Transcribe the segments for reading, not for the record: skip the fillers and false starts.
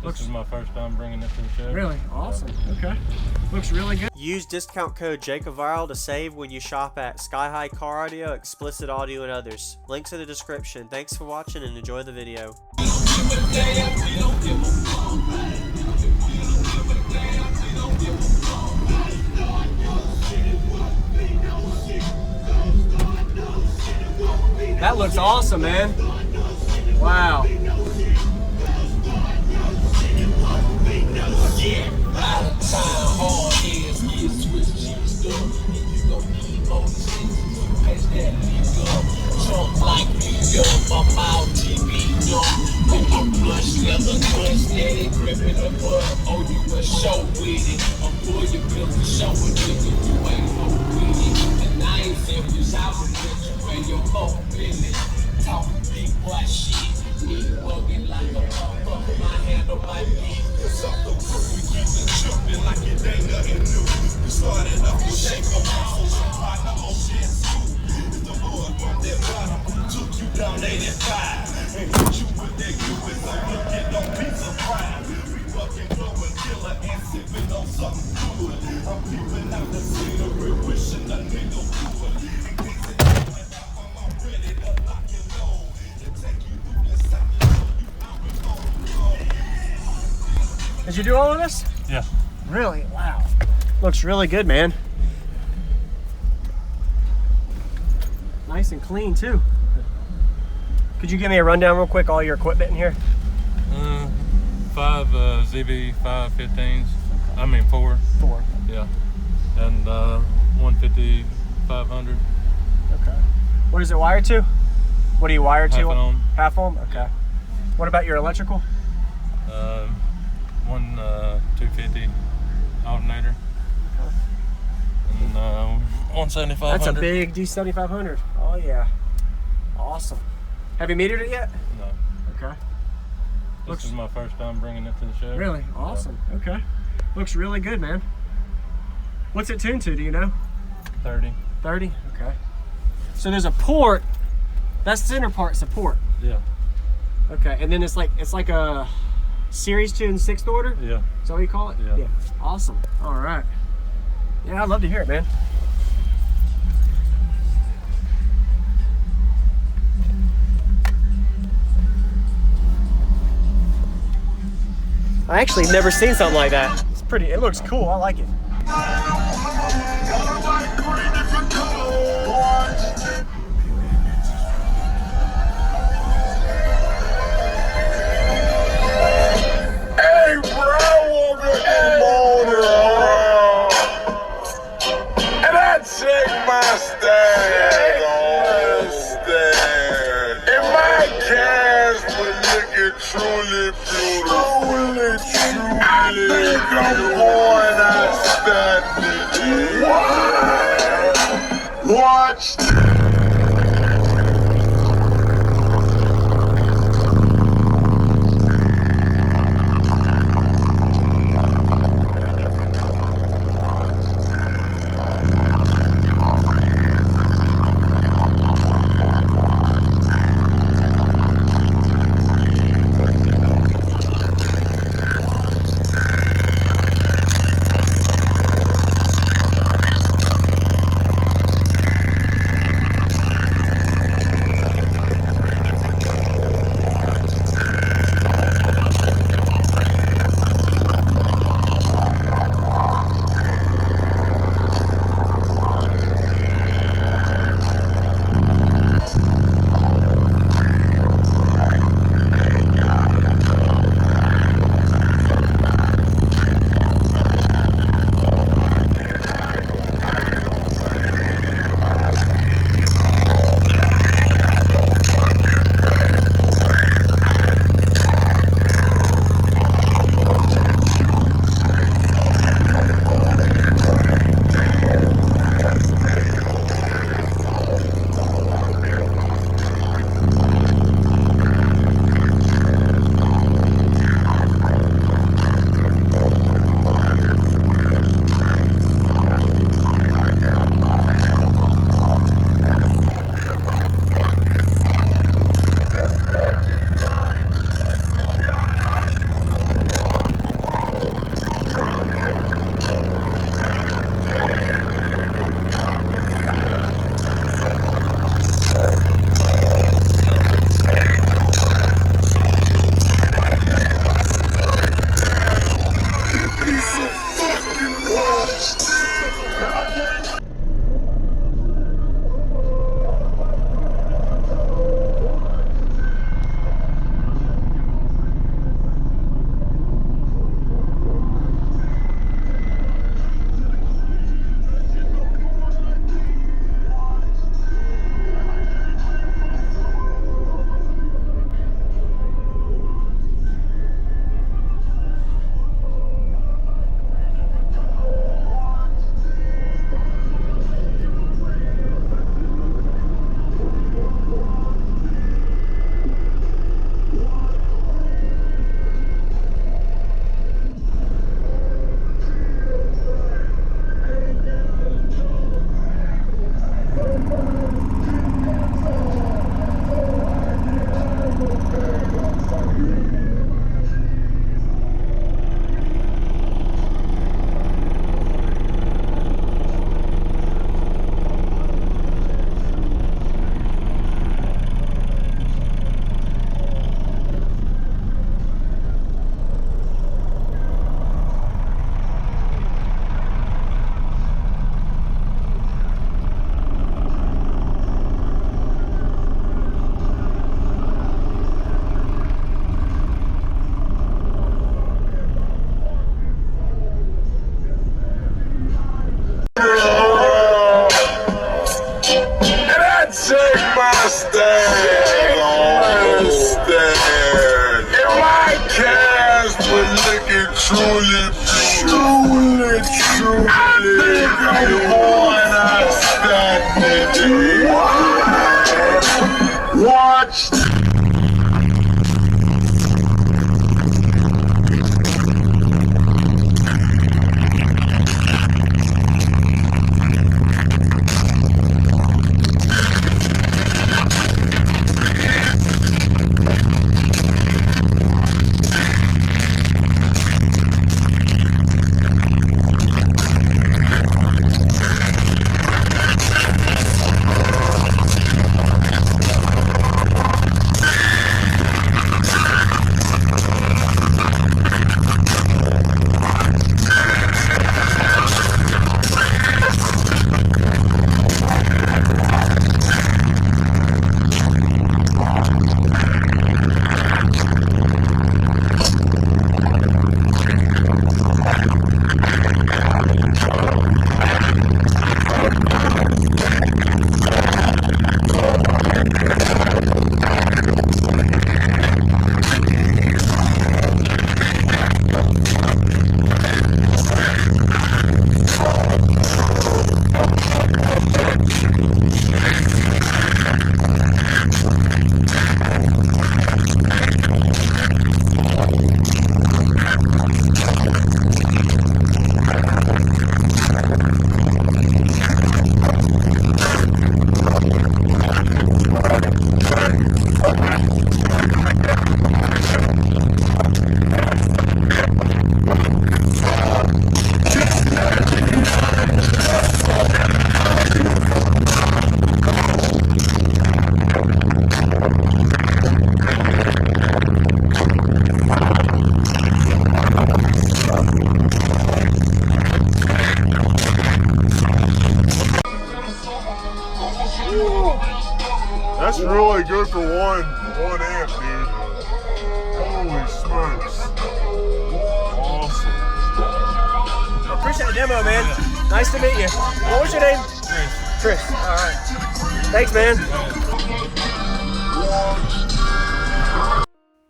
This is my first time bringing it to the show. Really? Awesome. Okay. Looks really good. Use discount code JACOVIRAL to save when you shop at Sky High Car Audio, Explicit Audio, and others. Links in the description. Thanks for watching and enjoy the video. That looks awesome, man. Wow. Did you do all of this? Yeah. Really? Wow. Looks really good, man. Nice and clean too. Could you give me a rundown real quick, all your equipment in here? 5 ZV 515s. I mean 4. 4. Yeah. And 150 500. Okay. What is it wired to? What do you wire to? Half ohm. Half ohm? Okay. Yeah. What about your electrical? One 250 alternator. Okay. And 175. That's a big D7500. Oh yeah. Awesome. Have you metered it yet? No. Okay. This is my first time bringing it to the show. Really? Awesome. Okay. Looks really good, man. What's it tuned to, do you know? 30. 30? Okay. So there's a port. That center part's a port. Yeah. Okay, and then it's like a series tune 6th order? Yeah. Is that what you call it? Yeah. Awesome. All right. Yeah, I'd love to hear it, man. I actually have never seen something like that. It's pretty, it looks cool. I like it. Truly beautiful. I think I'm going outstanding. Watch this. truly, truly, truly, born outstanding. Watch. That's really good for one amp, dude. Holy smokes. Awesome. I appreciate the demo, man. Nice to meet you. What was your name? Chris. Chris. All right. Thanks, man.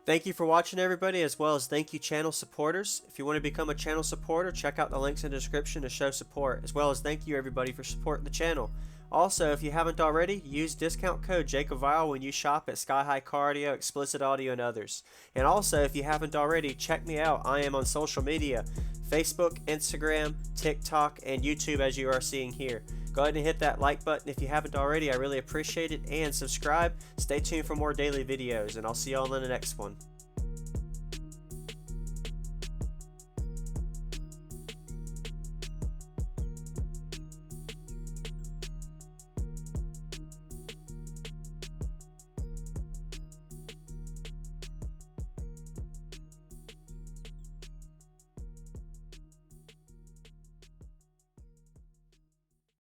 Thank you for watching, everybody, as well as thank you channel supporters. If you want to become a channel supporter, check out the links in the description to show support, as well as thank you everybody for supporting the channel. Also, if you haven't already, use discount code JVC when you shop at Sky High Car Audio, Explicit Audio, and others. And also, if you haven't already, check me out. I am on social media, Facebook, Instagram, TikTok, and YouTube, as you are seeing here. Go ahead and hit that like button if you haven't already. I really appreciate it. And subscribe. Stay tuned for more daily videos, and I'll see you all in the next one.